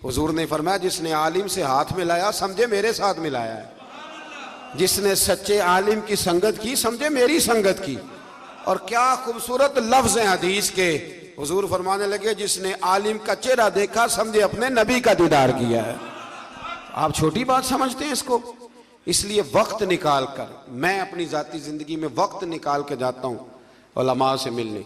हुज़ूर ने फरमाया जिसने आलिम से हाथ मिलाया समझे मेरे साथ मिलाया है, जिसने सच्चे आलिम की संगत की समझे मेरी संगत की। और क्या खूबसूरत लफ्ज़ हैं हदीस के। हुज़ूर फरमाने लगे जिसने आलिम का चेहरा देखा समझे अपने नबी का दीदार किया है। आप छोटी बात समझते हैं इसको। इसलिए वक्त निकाल कर, मैं अपनी ज़ाती ज़िंदगी में वक्त निकाल के जाता हूँ उलमा से मिलने।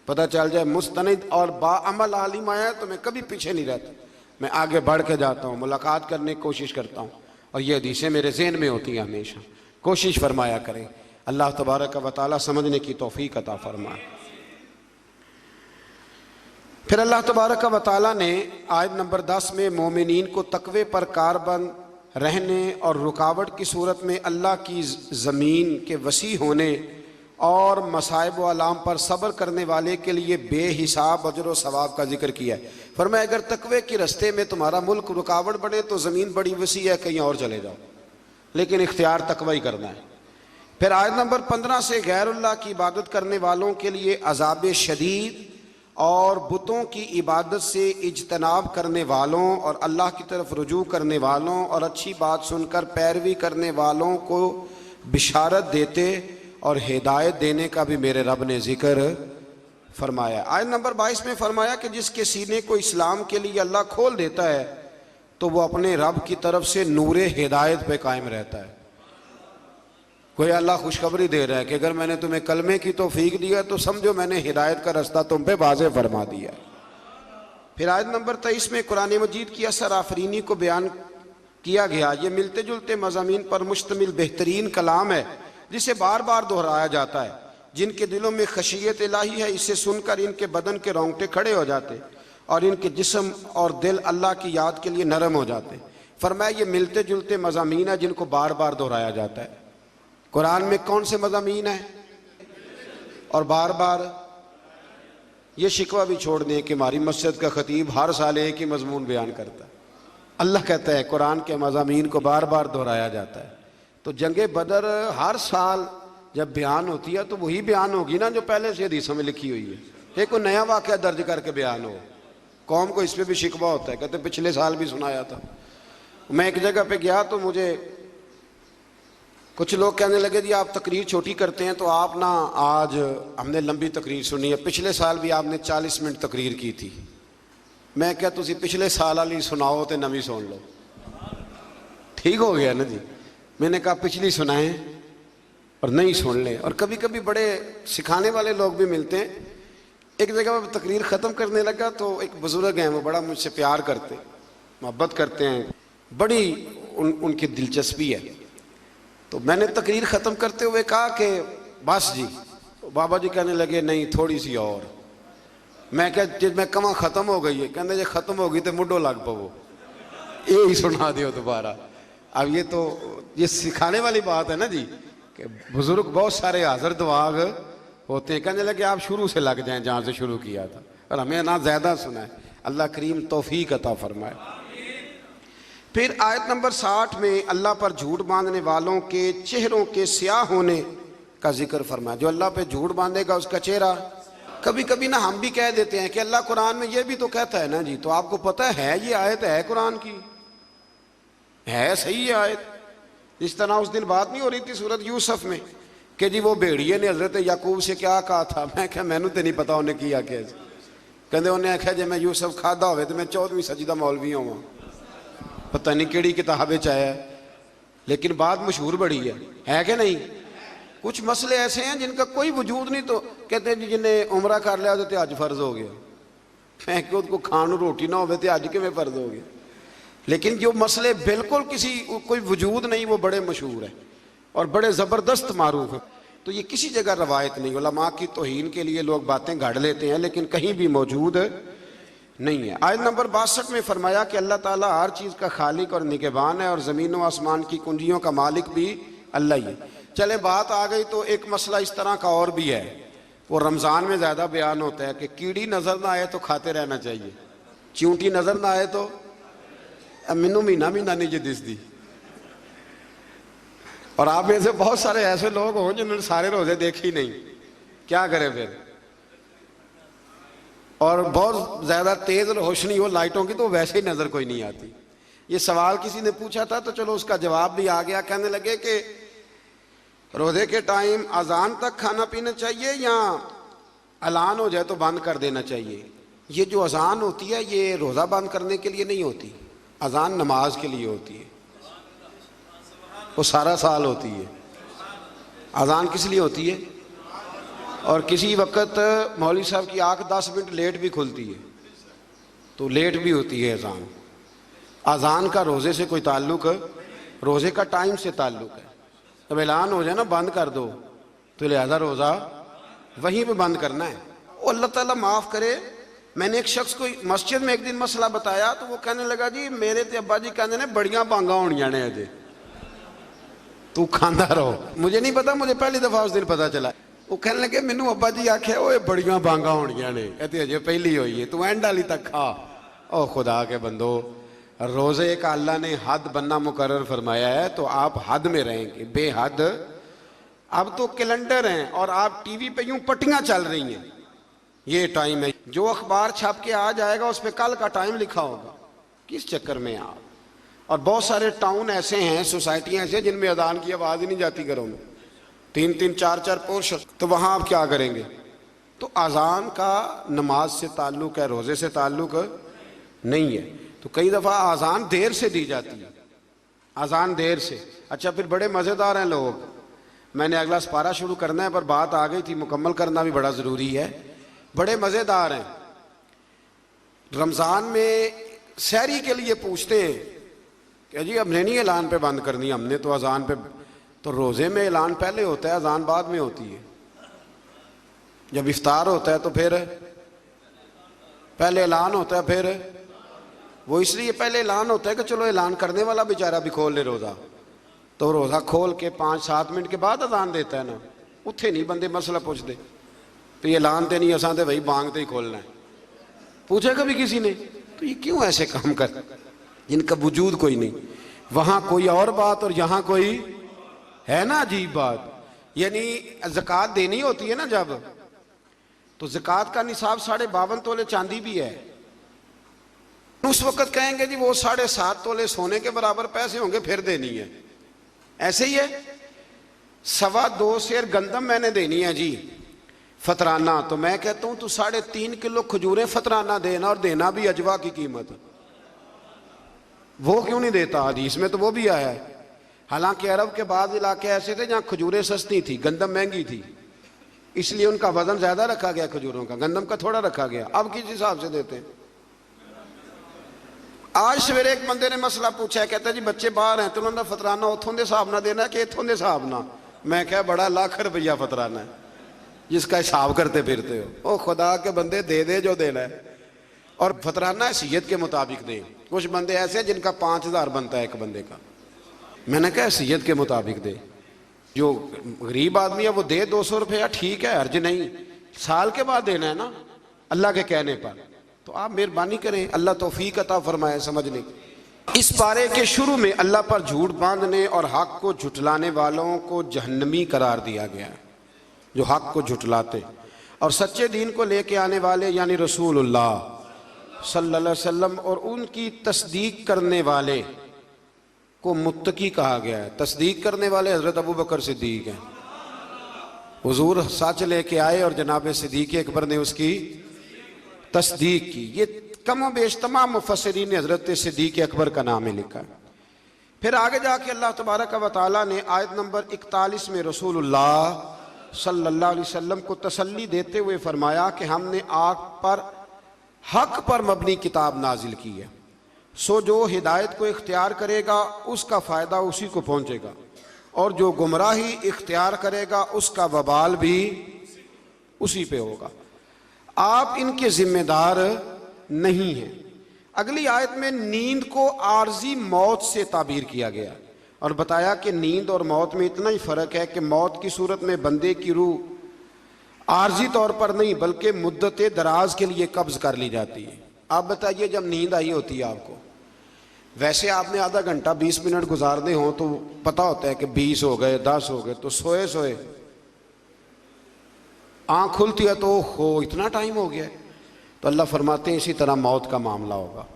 पता चल जाए मुस्तनिद और बाअमल आलिम आया तो मैं कभी पीछे नहीं रहता, मैं आगे बढ़ के जाता हूँ, मुलाकात करने की कोशिश करता हूँ। और ये हदीसें मेरे ज़हन में होती हैं हमेशा। कोशिश फरमाया करें। अल्लाह तबारक व तआला समझने की तौफीक अता फरमाए। फिर अल्लाह तबारक व तआला ने आयत नंबर 10 में मोमिनीन को तकवे पर कारबंद रहने और रुकावट की सूरत में अल्लाह की ज़मीन के वसी होने और मसाइब व आलाम पर सब्र करने वाले के लिए बेहिसाब अजर व सवाब का जिक्र किया है। फरमाया अगर तकवे के रास्ते में तुम्हारा मुल्क रुकावट बने तो ज़मीन बड़ी वसी है, कहीं और चले जाओ। लेकिन इख्तियार तकवा ही करना है। फिर आयत नंबर 15 से गैरुल्लाह की इबादत करने वालों के लिए अजाब शदीद और बुतों की इबादत से इज्तनाब करने वालों और अल्लाह की तरफ रुजू करने वालों और अच्छी बात सुनकर पैरवी करने वालों को बिशारत देते और हिदायत देने का भी मेरे रब ने जिक्र फरमाया। आयत नंबर 22 में फरमाया कि जिसके सीने को इस्लाम के लिए अल्लाह खोल देता है तो वो अपने रब की तरफ से नूरे हिदायत पे कायम रहता है। कोई अल्लाह खुशखबरी दे रहा है कि अगर मैंने तुम्हें कलमे की तौफीक दिया तो समझो मैंने हिदायत का रास्ता तुम पे वाज़ेह फरमा दिया। फिर आयत नंबर 23 में कुरान मजीद की असर आफरीनी को बयान किया गया। ये मिलते जुलते मज़ामीन पर मुश्तमिल बेहतरीन कलाम है जिसे बार बार दोहराया जाता है। जिनके दिलों में खशियत इलाही है इसे सुनकर इनके बदन के रोंगटे खड़े हो जाते और इनके जिस्म और दिल अल्लाह की याद के लिए नरम हो जाते। फरमाया ये मिलते जुलते मज़ामीन है जिनको बार बार दोहराया जाता है। कुरान में कौन से मज़ामीन है और बार बार? ये शिकवा भी छोड़ दें कि हमारी मस्जिद का खतीब हर साल एक ही मजमून बयान करता है। अल्लाह कहता है कुरान के मज़ामीन को बार बार दोहराया जाता है। तो जंगे बदर हर साल जब बयान होती है तो वही बयान होगी ना जो पहले से हदीसों में लिखी हुई है। एक कोई नया वाक़या दर्ज करके बयान हो। कौम को इस पर भी शिकवा होता है, कहते पिछले साल भी सुनाया था। मैं एक जगह पे गया तो मुझे कुछ लोग कहने लगे जी आप तकरीर छोटी करते हैं तो आप ना आज हमने लंबी तकरीर सुनी है, पिछले साल भी आपने 40 मिनट तकरीर की थी। मैं क्या तुसी पिछले साल वाली सुनाओ तो नवी सुन लो, ठीक हो गया ना जी। मैंने कहा पिछली सुनाएं और नहीं सुन लें। और कभी कभी बड़े सिखाने वाले लोग भी मिलते हैं। एक जगह पर तकरीर ख़त्म करने लगा तो एक बुज़ुर्ग हैं, वो बड़ा मुझसे प्यार करते मोहब्बत करते हैं, बड़ी उनकी दिलचस्पी है। तो मैंने तकरीर ख़त्म करते हुए कहा कि बस जी। तो बाबा जी कहने लगे नहीं थोड़ी सी और। मैं क्या मैं कमा ख़त्म हो गई है? कहते जो ख़त्म होगी तो मुड्डो लग पवो, ये ही सुना दियो दोबारा। अब ये सिखाने वाली बात है ना जी कि बुज़ुर्ग बहुत सारे हाज़िर दिमाग होते हैं। कहने लगे आप शुरू से लग जाएं जहाँ से शुरू किया था, और हमें ना ज़्यादा सुना है। अल्लाह करीम तौफीक अता फरमाए। फिर आयत नंबर 60 में अल्लाह पर झूठ बांधने वालों के चेहरों के स्याह होने का जिक्र फरमाया। जो अल्लाह पे झूठ बांधेगा उसका चेहरा, कभी कभी ना हम भी कह देते हैं कि अल्लाह कुरान में ये भी तो कहता है ना जी। तो आपको पता है ये आयत है कुरान की, है सही आयत। इस तरह उस दिन बात नहीं हो रही थी सूरत यूसुफ में कि जी वो भेड़िए ने हजरत याकूब से क्या कहा था। मैं क्या मैनू तो नहीं पता उन्हें किया क्या। कहते उन्हें आख्या जे मैं यूसुफ खादा हो तो मैं 14वीं सदी का मौलवी होवां। पता नहीं केड़ी किताब आया, लेकिन बात मशहूर बड़ी है कि नहीं। कुछ मसले ऐसे हैं जिनका कोई वजूद नहीं। तो कहते हैं जी जिन्हें उमरा कर लिया तो अज फर्ज हो गया। मैं क्यों उसको खान रोटी ना हो तो अज किवें फर्ज हो गया। लेकिन जो मसले बिल्कुल किसी कोई वजूद नहीं वो बड़े मशहूर है और बड़े ज़बरदस्त मारूफ है। तो ये किसी जगह रवायत नहीं। उलमा की तौहीन के लिए लोग बातें गढ़ लेते हैं लेकिन कहीं भी मौजूद नहीं है। आयत नंबर 62 में फरमाया कि अल्लाह ताला हर चीज़ का खालिक और निगहबान है और ज़मीन व आसमान की कुंजियों का मालिक भी अल्लाह ही है। चले बात आ गई तो एक मसला इस तरह का और भी है, वो रमज़ान में ज़्यादा बयान होता है कि कीड़ी नज़र ना आए तो खाते रहना चाहिए, चींटी नज़र ना आए तो मैनू महीना महीना नहीं जी दिसदी। और आप में से बहुत सारे ऐसे लोग हों जिन्होंने सारे रोजे देखे ही नहीं, क्या करें फिर। और बहुत ज़्यादा तेज़ रोशनी हो लाइटों की तो वैसे ही नज़र कोई नहीं आती। ये सवाल किसी ने पूछा था तो चलो उसका जवाब भी आ गया। कहने लगे कि रोज़े के टाइम अजान तक खाना पीना चाहिए या ऐलान हो जाए तो बंद कर देना चाहिए। ये जो अजान होती है ये रोज़ा बंद करने के लिए नहीं होती, अजान नमाज के लिए होती है, वो सारा साल होती है। अजान किस लिए होती है? और किसी वक्त मौलवी साहब की आँख 10 मिनट लेट भी खुलती है तो लेट भी होती है अजान। अजान का रोज़े से कोई ताल्लुक़, रोज़े का टाइम से ताल्लुक़ है। जब ऐलान हो जाए ना बंद कर दो तो लिहाजा रोज़ा वहीं पे बंद करना है। वो अल्लाह ताला माफ़ करे। मैंने एक शख्स को मस्जिद में एक दिन मसला बताया तो वो कहने लगा जी मेरे ते अब्बा जी कहते ने बड़ियां बांगा होनियां ने अजे, तू खांदा रहो। मुझे नहीं पता, मुझे पहली दफ़ा उस दिन पता चला। वो कहने लगे मैनू अब्बा जी आख्या वो बड़ियां बांगा होनियां ने, कहते अजे पहली हुई है, तू एंड वाली तक खा। ओ खुदा के बंदो, रोज़े का अल्लाह ने हद बनना मुकर्रर फरमाया है, तो आप हद में रहेंगे, बेहद। अब तो कैलेंडर हैं और आप टीवी पे यूं पट्टियां चल रही हैं, ये टाइम है, जो अखबार छप के आ जाएगा उस पर कल का टाइम लिखा होगा। किस चक्कर में आप। और बहुत सारे टाउन ऐसे हैं, सोसाइटियां ऐसे हैं जिनमें अजान की आवाज़ ही नहीं जाती घरों में, 3-3 4-4 पोर्श, तो वहाँ आप क्या करेंगे। तो अजान का नमाज से ताल्लुक़ है, रोज़े से ताल्लुक़ नहीं है। तो कई दफ़ा अजान देर से दी जाती है, अजान देर से। अच्छा, फिर बड़े मज़ेदार हैं लोग। मैंने अगला सपारा शुरू करना है पर बात आ गई थी, मुकम्मल करना भी बड़ा ज़रूरी है। बड़े मज़ेदार हैं। रमज़ान में सहरी के लिए पूछते हैं कि जी हमने नहीं ऐलान पे बंद करनी, हमने तो अजान पे। तो रोज़े में ऐलान पहले होता है, अजान बाद में होती है। जब इफ्तार होता है तो फिर पहले ऐलान होता है, फिर वो इसलिए पहले ऐलान होता है कि चलो ऐलान करने वाला बेचारा भी खोल ले रोज़ा, तो रोज़ा खोल के 5-7 मिनट के बाद अजान देता है ना, उत्थे नहीं बंदे मसला पूछते तो ये ऐलान तो नहीं, असा तो भाई बांगते ही खोलना है। पूछा कभी किसी ने तो ये क्यों ऐसे काम कर, जिनका वजूद कोई नहीं, वहाँ कोई और बात और यहाँ कोई है ना अजीब बात। यानी ज़कात देनी होती है ना जब, तो ज़कात का निसाब 52.5 तोले चांदी भी है। उस वक्त कहेंगे जी वो 7.5 तोले सोने के बराबर पैसे होंगे फिर देनी है। ऐसे ही है, 2.25 सेर गंदम मैंने देनी है जी फतराना, तो मैं कहता हूं तू 3.5 किलो खजूरें फतराना देना, और देना भी अजवा की कीमत। वो क्यों नहीं देता, हदीस में तो वो भी आया है। हालांकि अरब के बाद इलाके ऐसे थे जहां खजूरें सस्ती थी, गंदम महंगी थी, इसलिए उनका वजन ज्यादा रखा गया खजूरों का, गंदम का थोड़ा रखा गया। अब किस हिसाब से देते हैं। आज सवेरे एक बंदे ने मसला पूछा है, कहता है जी बच्चे बाहर हैं तो उन्होंने फतराना उथों के हिसाब ना देना कि इथों के हिसाब ना। मैं क्या, बड़ा लाख रुपया फतराना है जिसका हिसाब करते फिरते हो। ओ खुदा के बंदे दे दे जो देना है, और फतराना हैसियत के मुताबिक दे। कुछ बंदे ऐसे हैं जिनका 5,000 बनता है एक बंदे का, मैंने कहा हैसियत के मुताबिक दे। जो गरीब आदमी है वो दे 200 रुपया, ठीक है, अर्ज नहीं, साल के बाद देना है ना अल्लाह के कहने पर। तो आप मेहरबानी करें, अल्लाह तौफीक अता फरमाए समझने की। इस पारे के शुरू में अल्लाह पर झूठ बांधने और हक को झुटलाने वालों को जहन्नमी करार दिया गया है, जो हक को झुटलाते और सच्चे दीन को लेके आने वाले यानी रसूलुल्लाह सल्लल्लाहु अलैहि वसल्लम और उनकी तस्दीक करने वाले को मुत्तकी कहा गया है। तस्दीक करने वाले हजरत अबू बकर सिद्दीक हैं। हुजूर सच लेके आए और जनाब सिद्दीक अकबर ने उसकी तस्दीक की। ये कम बेश तमाम मुफस्सिरीन ने हजरत सिद्दीक अकबर का नाम ही लिखा है। फिर आगे जाके अल्लाह तबारक व तआला ने आयत नंबर 41 में रसूलुल्लाह सल्लल्लाहु अलैहि वसल्लम को तसल्ली देते हुए फरमाया कि हमने आप पर हक पर मबनी किताब नाजिल की है, सो जो हिदायत को इख्तियार करेगा उसका फ़ायदा उसी को पहुँचेगा, और जो गुमराही इख्तियार करेगा उसका वबाल भी उसी पे होगा। आप इनके जिम्मेदार नहीं हैं। अगली आयत में नींद को आर्जी मौत से ताबीर किया गया और बताया कि नींद और मौत में इतना ही फ़र्क है कि मौत की सूरत में बंदे की रूह आर्जी तौर पर नहीं बल्कि मुद्दत दराज के लिए कब्ज़ कर ली जाती है। आप बताइए, जब नींद आई होती है आपको, वैसे आपने आधा घंटा 20 मिनट गुजारने हों तो पता होता है कि 20 हो गए 10 हो गए, तो सोए सोए आँख खुलती है तो हो इतना टाइम हो गया। तो अल्लाह फरमाते हैं इसी तरह मौत का मामला होगा।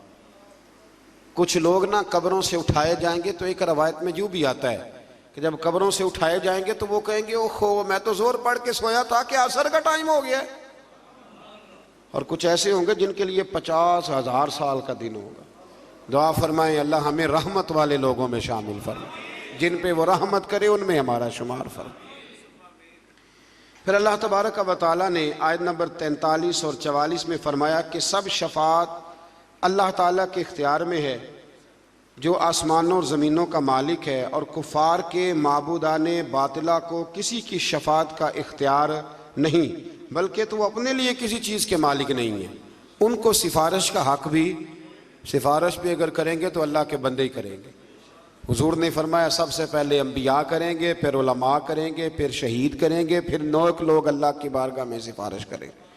कुछ लोग ना कब्रों से उठाए जाएंगे, तो एक रवायत में यूँ भी आता है कि जब कब्रों से उठाए जाएंगे तो वो कहेंगे ओहो मैं तो जोर पढ़ के सोया था कि असर का टाइम हो गया। और कुछ ऐसे होंगे जिनके लिए 50,000 साल का दिन होगा। दुआ फरमाएं अल्लाह हमें रहमत वाले लोगों में शामिल फरमाए, जिन पे वो रहमत करे उनमें हमारा शुमार फरमाए। फिर अल्लाह तबारक व तआला ने आयत नंबर 43 और 44 में फरमाया कि सब शफात अल्लाह ताला के इख्तियार में है, जो आसमानों और ज़मीनों का मालिक है, और कुफ़ार के माबूदाने बातिला को किसी की शफात का इख्तियार नहीं, बल्कि तो वो अपने लिए किसी चीज़ के मालिक नहीं है। उनको सिफारिश का हक भी, सिफारिश भी अगर करेंगे तो अल्लाह के बंदे ही करेंगे। हुजूर ने फरमाया सबसे पहले अम्बिया करेंगे, फिर उलमा करेंगे, फिर शहीद करेंगे, फिर नेक लोग अल्लाह की बारगाह में सिफारिश करेंगे।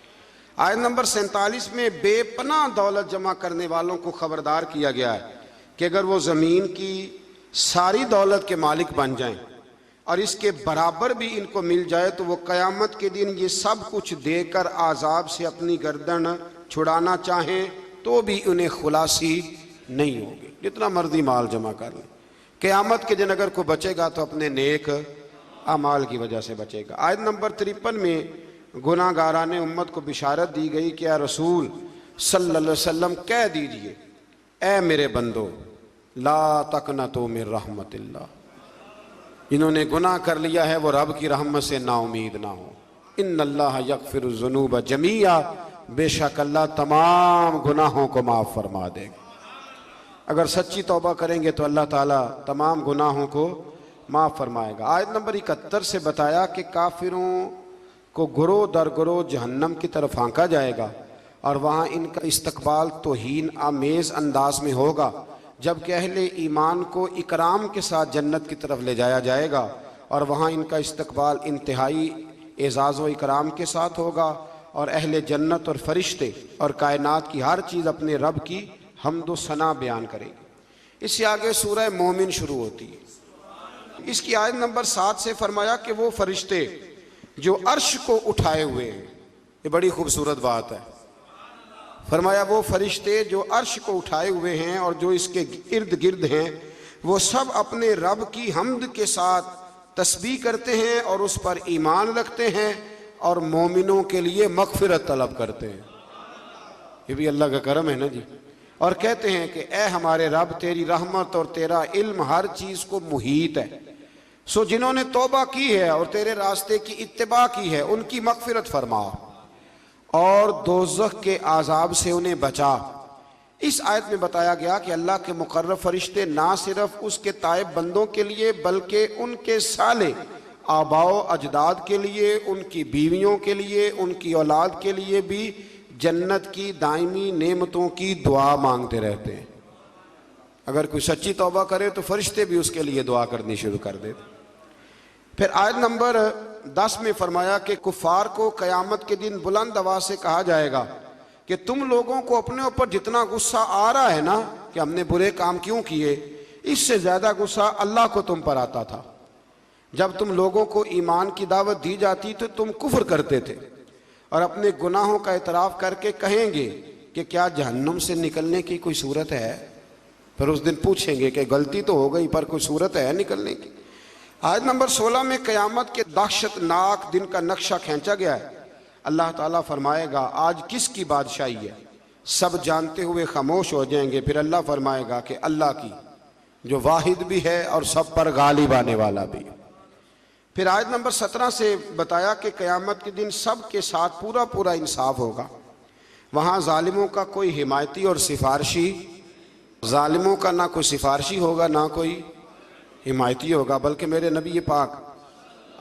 आयत नंबर 47 में बेपनाह दौलत जमा करने वालों को खबरदार किया गया है कि अगर वो ज़मीन की सारी दौलत के मालिक बन जाएं और इसके बराबर भी इनको मिल जाए तो वो क़यामत के दिन ये सब कुछ देकर आज़ाब से अपनी गर्दन छुड़ाना चाहें तो भी उन्हें खुलासी नहीं होगी, जितना मर्जी माल जमा कर लें। क़यामत के दिन अगर कोई बचेगा तो अपने नेक अमाल की वजह से बचेगा। आयत नंबर 53 में गुनाहगारान उम्मत को बिशारत दी गई कि या रसूल सल्लल्लाहु अलैहि वसल्लम कह दीजिए, ए मेरे बंदो ला तकनतु मिन रहमतिल्लाह, जिन्होंने गुनाह कर लिया है वो रब की रहमत से नाउमीद ना हो। इन्नल्लाह यगफिरुज़्ज़ुनूब जमीआ, बेशक अल्लाह तमाम गुनाहों को माफ़ फरमा देगा। अगर सच्ची तौबा करेंगे तो अल्लाह ताला तमाम गुनाहों को माफ़ फरमाएगा। आयत नंबर 71 से बताया कि काफिरों को गुरो दर गुरो जहन्नम की तरफ हाँका जाएगा और वहाँ इनका इस्तकबाल तौहीन आमेज़ अंदाज में होगा, जबकि अहले ईमान को इकराम के साथ जन्नत की तरफ ले जाया जाएगा और वहाँ इनका इस्तकबाल इंतहाई एजाज़ व इकराम के साथ होगा और अहले जन्नत और फरिश्ते और कायनात की हर चीज़ अपने रब की हम्द व सना बयान करेगी। इससे आगे सूरह मोमिन शुरू होती है। इसकी आयत नंबर 7 से फरमाया कि वो फरिश्ते जो अर्श को उठाए हुए हैं, ये बड़ी खूबसूरत बात है। फरमाया वो फरिश्ते जो अर्श को उठाए हुए हैं और जो इसके इर्द गिर्द हैं, वो सब अपने रब की हम्द के साथ तस्बीह करते हैं और उस पर ईमान रखते हैं और मोमिनों के लिए मगफिरत तलब करते हैं। ये भी अल्लाह का करम है ना जी। और कहते हैं कि ए हमारे रब, तेरी रहमत और तेरा इल्म हर चीज़ को मुहीत है, सो जिन्होंने तौबा की है और तेरे रास्ते की इत्तिबा की है उनकी मगफिरत फरमा और दोज़ख के आज़ाब से उन्हें बचा। इस आयत में बताया गया कि अल्लाह के मुकर्रब फरिश्ते ना सिर्फ उसके ताइब बंदों के लिए बल्कि उनके साले आबाओ अजदाद के लिए, उनकी बीवियों के लिए, उनकी औलाद के लिए भी जन्नत की दायमी नेमतों की दुआ मांगते रहते हैं। अगर कोई सच्ची तौबा करे तो फरिश्ते भी उसके लिए दुआ करनी शुरू कर देते। फिर आयत नंबर 10 में फरमाया कि कुफार को क़यामत के दिन बुलंद आवाज़ से कहा जाएगा कि तुम लोगों को अपने ऊपर जितना गुस्सा आ रहा है ना कि हमने बुरे काम क्यों किए, इससे ज़्यादा गुस्सा अल्लाह को तुम पर आता था। जब तुम लोगों को ईमान की दावत दी जाती तो तुम कुफ्र करते थे और अपने गुनाहों का इतराफ़ करके कहेंगे कि क्या जहन्नुम से निकलने की कोई सूरत है। फिर उस दिन पूछेंगे कि गलती तो हो गई पर कोई सूरत है निकलने की। आयत नंबर 16 में क़यामत के दहशतनाक दिन का नक्शा खींचा गया है। अल्लाह ताला फरमाएगा आज किसकी बादशाही है, सब जानते हुए खामोश हो जाएंगे। फिर अल्लाह फरमाएगा कि अल्लाह की, जो वाहिद भी है और सब पर गालिब आने वाला भी। फिर आयत नंबर 17 से बताया कि क़यामत के दिन सब के साथ पूरा पूरा इंसाफ होगा। वहाँ जालिमों का कोई हिमायती और सिफारशी, जालिमों का ना कोई सिफारशी होगा ना कोई हिमायती होगा, बल्कि मेरे नबी पाक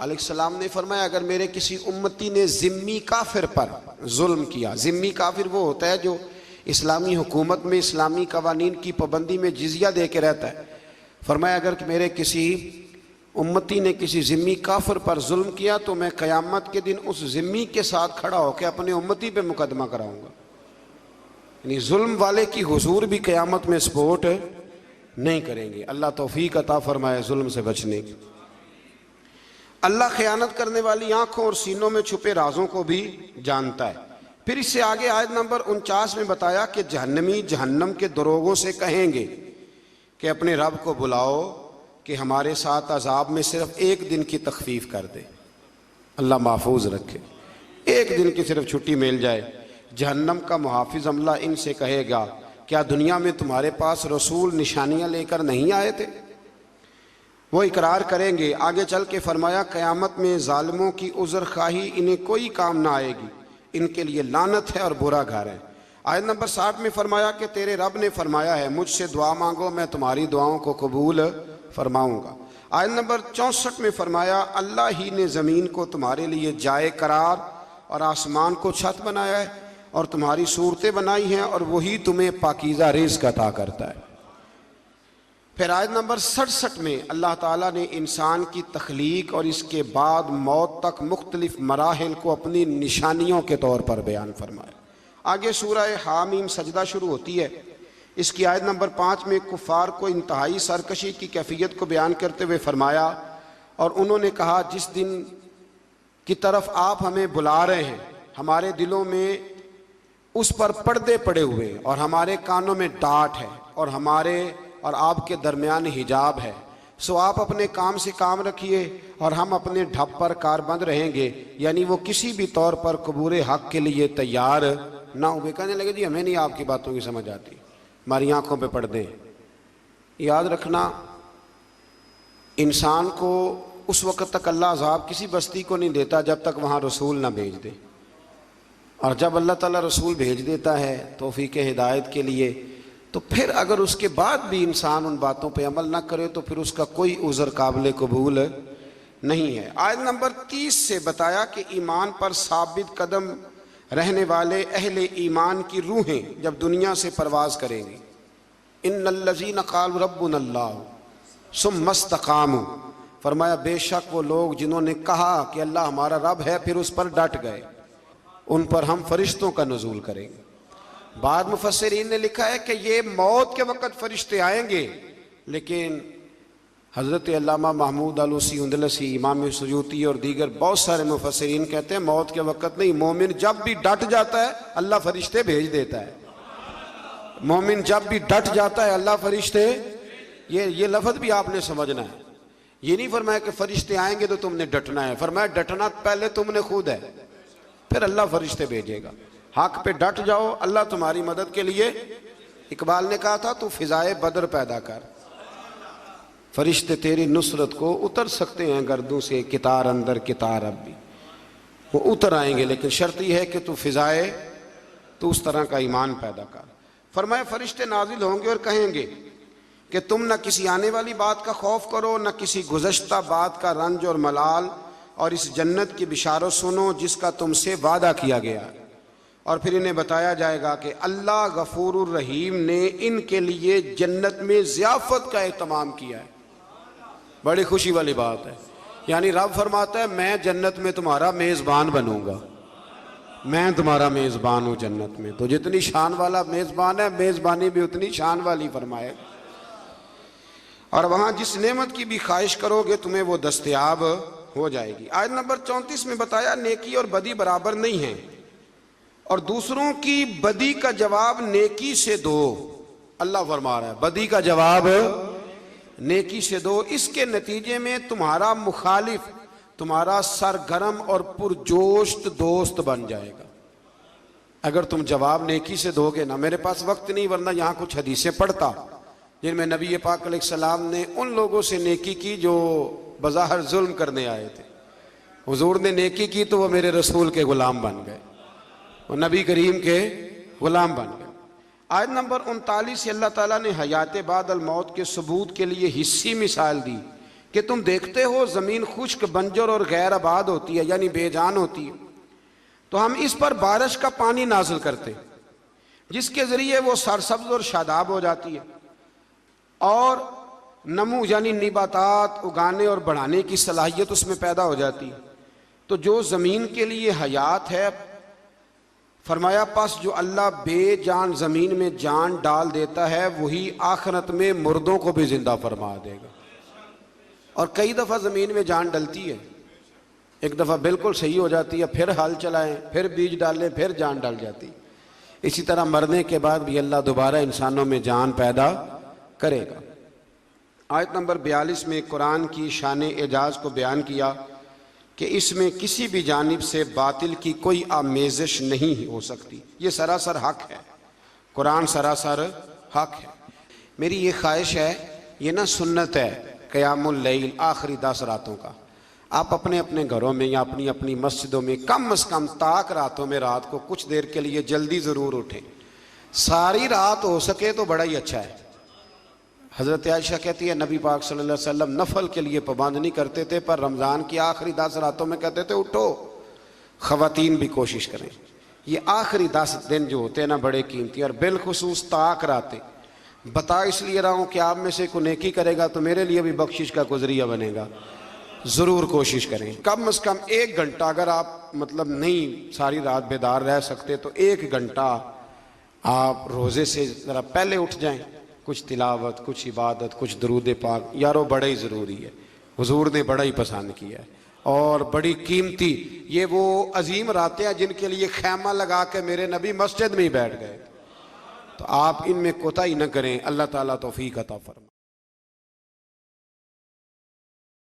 अलैहिस्सलाम ने फरमाया अगर मेरे किसी उम्मती ने ज़िम्मी काफिर पर जुल्म किया, ज़िम्मी काफिर वो होता है जो इस्लामी हुकूमत में इस्लामी कवानीन की पाबंदी में जिज़िया दे के रहता है। फरमाया अगर मेरे किसी उम्मती ने किसी ज़िम्मी काफिर पर जुल्म किया तो मैं क़यामत के दिन उस ज़िम्मी के साथ खड़ा होकर अपने उम्मती पे मुकदमा कराऊंगा। यानी जुल्म वाले की हुजूर भी क़यामत में सपोर्ट नहीं करेंगे। अल्लाह तौफीक अता फरमाए जुल्म से बचने की। अल्लाह ख़यानत करने वाली आंखों और सीनों में छुपे राजों को भी जानता है। फिर इससे आगे आयत नंबर 49 में बताया कि जहन्नमी जहन्नम के दरोगों से कहेंगे कि अपने रब को बुलाओ कि हमारे साथ अजाब में सिर्फ एक दिन की तखफीफ कर दे। अल्लाह महफूज रखे, एक दिन की सिर्फ छुट्टी मिल जाए। जहन्नम का मुहाफिज अमला इनसे कहेगा क्या दुनिया में तुम्हारे पास रसूल निशानियां लेकर नहीं आए थे। वो इकरार करेंगे। आगे चल के फरमाया क़यामत में जालिमों की उज़्र खाही इन्हें कोई काम ना आएगी, इनके लिए लानत है और बुरा घर है। आयत नंबर 60 में फरमाया कि तेरे रब ने फरमाया है मुझसे दुआ मांगो मैं तुम्हारी दुआओं को कबूल फरमाऊंगा। आयत नंबर 64 में फरमाया अल्लाह ही ने ज़मीन को तुम्हारे लिए जाए करार और आसमान को छत बनाया है और तुम्हारी सूरतें बनाई हैं और वही तुम्हें पाकीज़ा रिज़्क़ अता करता है। फिर आयत नंबर 67 में अल्लाह ताला ने इंसान की तख्लीक और इसके बाद मौत तक मुख्तलिफ मराहिल को अपनी निशानियों के तौर पर बयान फरमाया। आगे सूरह हामीम सजदा शुरू होती है। इसकी आयत नंबर 5 में कुफार को इंतहाई सरकशी की कैफियत को बयान करते हुए फरमाया, और उन्होंने कहा जिस दिन की तरफ आप हमें बुला रहे हैं हमारे दिलों में उस पर पर्दे पड़े हुए और हमारे कानों में डांट है और हमारे और आपके दरमियान हिजाब है, सो आप अपने काम से काम रखिए और हम अपने ढप पर कारबंद रहेंगे। यानी वो किसी भी तौर पर कबूल हक के लिए तैयार ना हुए। कहने लगे जी हमें नहीं आपकी बातों की समझ आती, हमारी आंखों पे पर्दे। याद रखना, इंसान को उस वक़्त तक अल्लाह अज़ाब किसी बस्ती को नहीं देता जब तक वहाँ रसूल ना भेज दे, और जब अल्लाह ताला रसूल भेज देता है तौफीक हिदायत के लिए, तो फिर अगर उसके बाद भी इंसान उन बातों पे अमल ना करे तो फिर उसका कोई उज़र काबिल कबूल नहीं है। आयत नंबर 30 से बताया कि ईमान पर साबित कदम रहने वाले अहले ईमान की रूहें जब दुनिया से परवाज़ करेंगी, इन्नल्लज़ीना क़ालू रब्बुनल्लाह सुम्मस्तक़ामू, फरमाया बेशक वो लोग जिन्होंने कहा कि अल्लाह हमारा रब है फिर उस पर डट गए, उन पर हम फरिश्तों का नुज़ूल करेंगे। बाद मुफस्सिरीन ने लिखा है कि ये मौत के वक़्त फरिश्ते आएंगे, लेकिन हज़रत अल्लामा महमूद आलूसी उंदलसी, इमाम सुजूती और दीगर बहुत सारे मुफस्सिरीन कहते हैं मौत के वक़्त नहीं, मोमिन जब भी डट जाता है अल्लाह फरिश्ते भेज देता है। मोमिन जब भी डट जाता है अल्लाह फरिश्ते, ये लफ्ज़ भी आपने समझना है। ये नहीं फरमाया कि फरिश्ते आएंगे तो तुमने डटना है, फरमाया डटना पहले तुमने खुद है, फिर अल्लाह फरिश्ते भेजेगा। हक पे डट जाओ, अल्लाह तुम्हारी मदद के लिए, इकबाल ने कहा था तू फिजाए बदर पैदा कर, फरिश्ते तेरी नुसरत को उतर सकते हैं गर्दों से, कितार अंदर कितार अब भी वो उतर आएंगे, लेकिन शर्त यह है कि तू फिजाए, तो उस तरह का ईमान पैदा कर। फरमाया फरिश्ते नाजिल होंगे और कहेंगे कि तुम न किसी आने वाली बात का खौफ करो, न किसी गुज़श्ता बात का रंज और मलाल, और इस जन्नत की बिशारत सुनो जिसका तुमसे वादा किया गया। और फिर इन्हें बताया जाएगा कि अल्लाह गफूरुर रहीम ने इनके लिए जन्नत में ज़ियाफ़त का एहतमाम किया है। बड़ी खुशी वाली बात है। यानी रब फरमाता है मैं जन्नत में तुम्हारा मेज़बान बनूंगा, मैं तुम्हारा मेज़बान हूँ जन्नत में। तो जितनी शान वाला मेज़बान है, मेज़बानी भी उतनी शान वाली फरमाए, और वहाँ जिस नेमत की भी ख्वाहिश करोगे तुम्हें वो दस्तयाब हो जाएगी। आयत नंबर 34 में बताया नेकी और बदी बराबर नहीं है, और दूसरों की बदी का जवाब नेकी से दो। अल्लाह फरमा रहा है बदी का जवाब नेकी से दो, इसके नतीजे में तुम्हारा मुखालिफ तुम्हारा सरगर्म और पुरजोश दोस्त बन जाएगा। अगर तुम जवाब नेकी से दोगे ना, मेरे पास वक्त नहीं वरना यहाँ कुछ हदीसें पढ़ता जिनमें नबी पाक अलैहिस्सलाम ने उन लोगों से नेकी की जो बज़ाहिर जुल्म करने आए थे। हुजूर ने नेकी की तो वो मेरे रसूल के गुलाम बन गए, वो नबी करीम के गुलाम बन गए। आयत नंबर 39 से अल्लाह ताला ने हयात बादल मौत के सबूत के लिए हिस्सी मिसाल दी कि तुम देखते हो ज़मीन खुश्क बंजर और गैर आबाद होती है, यानी बेजान होती है, तो हम इस पर बारिश का पानी नाजिल करते जिसके ज़रिए वो सरसब्ज और शादाब हो जाती है, और नमू यानी निबातात उगाने और बढ़ाने की सलाहियत उसमें पैदा हो जाती है। तो जो ज़मीन के लिए हयात है, फरमाया पास जो अल्लाह बेजान ज़मीन में जान डाल देता है वही आखिरत में मुर्दों को भी ज़िंदा फरमा देगा। और कई दफ़ा ज़मीन में जान डलती है, एक दफ़ा बिल्कुल सही हो जाती है, फिर हल चलाएं, फिर बीज डालें, फिर जान डल जाती है। इसी तरह मरने के बाद भी अल्लाह दोबारा इंसानों में जान पैदा करेगा। आयत नंबर 42 में कुरान की शान एजाज़ को बयान किया कि इसमें किसी भी जानिब से बातिल की कोई आमेज़श नहीं हो सकती। ये सरासर हक है, कुरान सरासर हक है। मेरी ये ख्वाहिश है, ये ना सुन्नत है क़यामुल लैल आखिरी 10 रातों का, आप अपने अपने घरों में या अपनी अपनी मस्जिदों में कम से कम ताक रातों में रात को कुछ देर के लिए जल्दी ज़रूर उठें। सारी रात हो सके तो बड़ा ही अच्छा है। हज़रत आयशा कहती है नबी पाक सल्लल्लाहु अलैहि वसल्लम नफल के लिए पाबंद नहीं करते थे, पर रमज़ान की आखिरी 10 रातों में कहते थे उठो, ख़वातीन भी कोशिश करें। ये आखिरी 10 दिन जो होते हैं ना बड़े कीमती, और बिलखुसूस ताक रातें। बता इसलिए रहा हूँ कि आप में से कोई नेकी करेगा तो मेरे लिए भी बख्शिश का गुज़रिया बनेगा। ज़रूर कोशिश करें, कम से कम 1 घंटा, अगर आप मतलब नहीं सारी रात बेदार रह सकते तो 1 घंटा आप रोज़े से ज़रा पहले उठ जाएं, कुछ तिलावत, कुछ इबादत, कुछ दरूद पाक, यारो बड़ा ही ज़रूरी है। हुजूर ने बड़ा ही पसंद किया है और बड़ी कीमती, ये वो अजीम रातें हैं जिनके लिए खैमा लगा के मेरे नबी मस्जिद में ही बैठ गए। तो आप इनमें कोताही न करें। अल्लाह ताला तौफीक अता फरमाए।